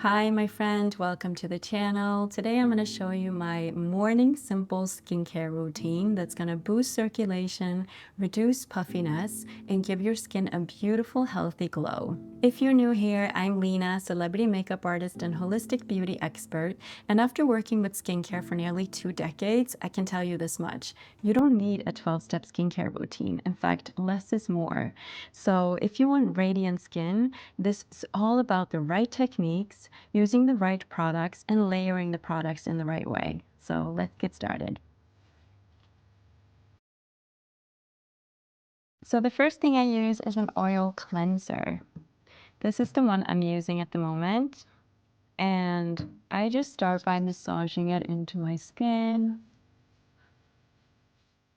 Hi, my friend. Welcome to the channel. Today I'm going to show you my morning simple skincare routine that's going to boost circulation, reduce puffiness, and give your skin a beautiful, healthy glow. If you're new here, I'm Lina, celebrity makeup artist and holistic beauty expert. And after working with skincare for nearly 2 decades, I can tell you this much. You don't need a 12-step skincare routine. In fact, less is more. So if you want radiant skin, this is all about the right techniques, using the right products, and layering the products in the right way. So let's get started. So the first thing I use is an oil cleanser. This is the one I'm using at the moment. And I just start by massaging it into my skin.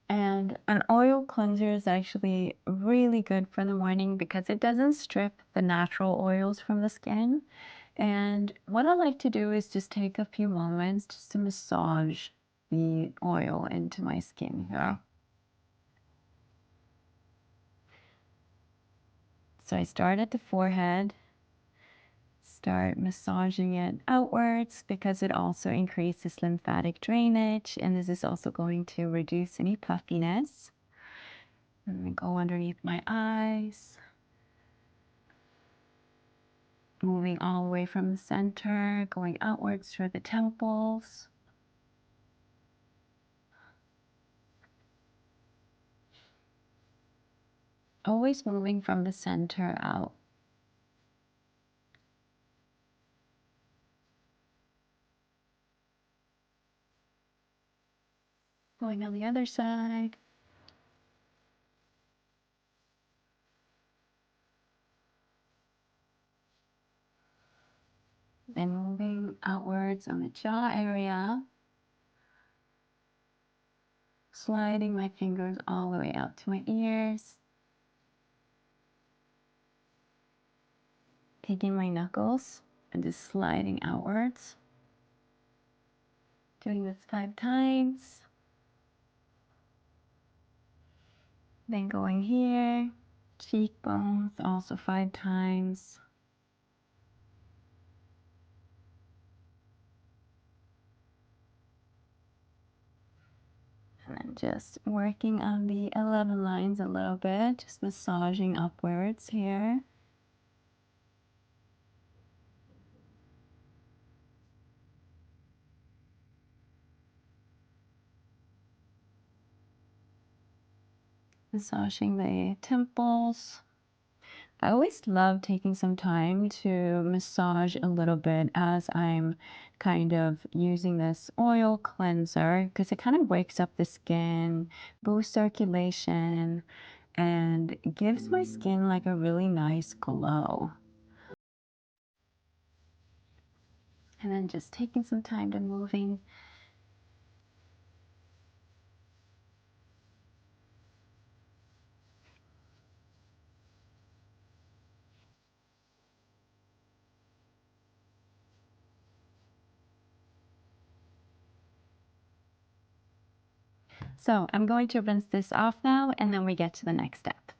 And an oil cleanser is actually really good for the morning because it doesn't strip the natural oils from the skin. And what I like to do is just take a few moments just to massage the oil into my skin here. So I start at the forehead, start massaging it outwards because it also increases lymphatic drainage, and this is also going to reduce any puffiness. And then go underneath my eyes, moving all the way from the center, going outwards through the temples. Always moving from the center out. Going on the other side. Then moving outwards on the jaw area. Sliding my fingers all the way out to my ears. Taking my knuckles and just sliding outwards. Doing this 5 times. Then going here, cheekbones, also 5 times. And then just working on the 11 lines a little bit, just massaging upwards here. Massaging the temples. I always love taking some time to massage a little bit as I'm kind of using this oil cleanser because it kind of wakes up the skin, boosts circulation, and gives my skin like a really nice glow. And then just taking some time to moving. So I'm going to rinse this off now, and then we get to the next step.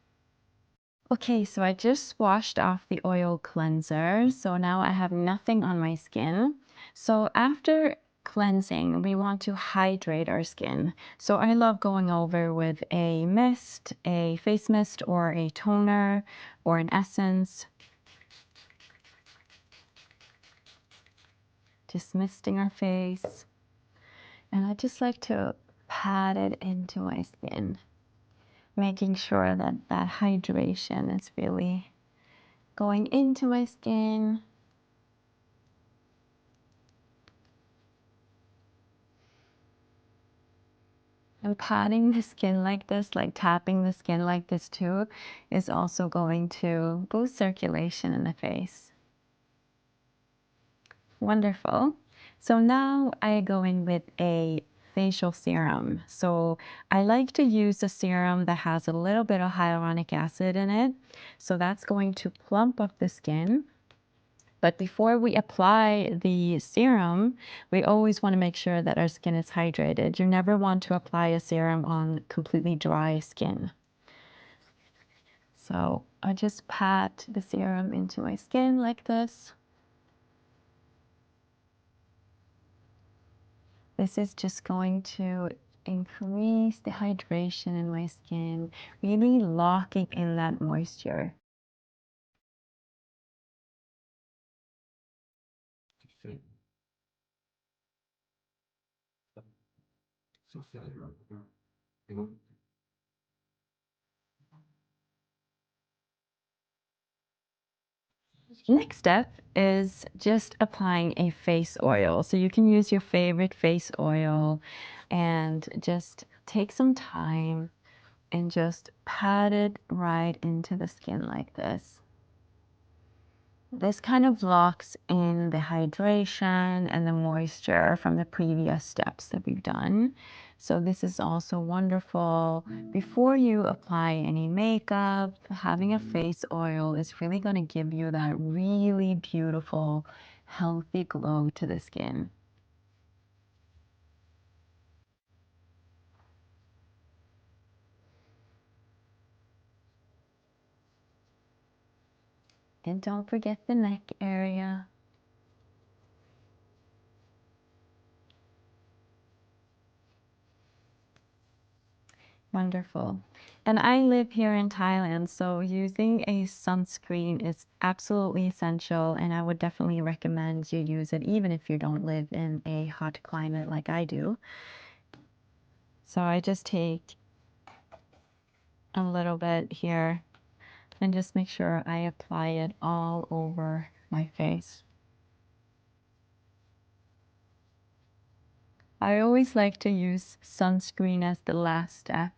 Okay, so I just washed off the oil cleanser, so now I have nothing on my skin. So after cleansing, we want to hydrate our skin. So I love going over with a mist, a face mist, or a toner, or an essence. Just misting our face. And I just like to pat it into my skin, making sure that that hydration is really going into my skin. And patting the skin like this, like tapping the skin like this too, is also going to boost circulation in the face. Wonderful. So now I go in with a facial serum. So I like to use a serum that has a little bit of hyaluronic acid in it. So that's going to plump up the skin. But before we apply the serum, we always want to make sure that our skin is hydrated. You never want to apply a serum on completely dry skin. So I just pat the serum into my skin like this. This is just going to increase the hydration in my skin, really locking in that moisture. Next step is just applying a face oil. So you can use your favorite face oil and just take some time and just pat it right into the skin like this. This kind of locks in the hydration and the moisture from the previous steps that we've done. So this is also wonderful. Before you apply any makeup, having a face oil is really going to give you that really beautiful, healthy glow to the skin. And don't forget the neck area. Wonderful. And I live here in Thailand, so using a sunscreen is absolutely essential, and I would definitely recommend you use it even if you don't live in a hot climate like I do. So I just take a little bit here and just make sure I apply it all over my face. I always like to use sunscreen as the last step.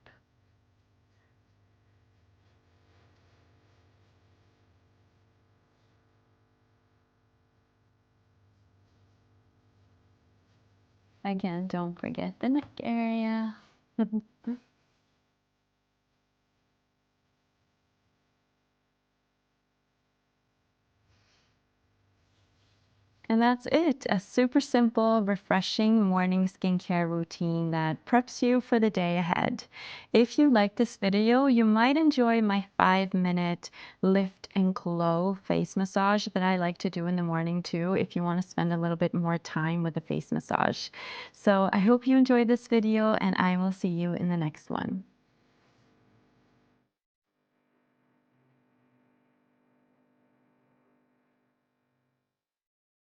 Again, don't forget the neck area. And that's it. A super simple, refreshing morning skincare routine that preps you for the day ahead. If you like this video, you might enjoy my 5-minute lift and glow face massage that I like to do in the morning too, if you want to spend a little bit more time with the face massage. So I hope you enjoyed this video, and I will see you in the next one.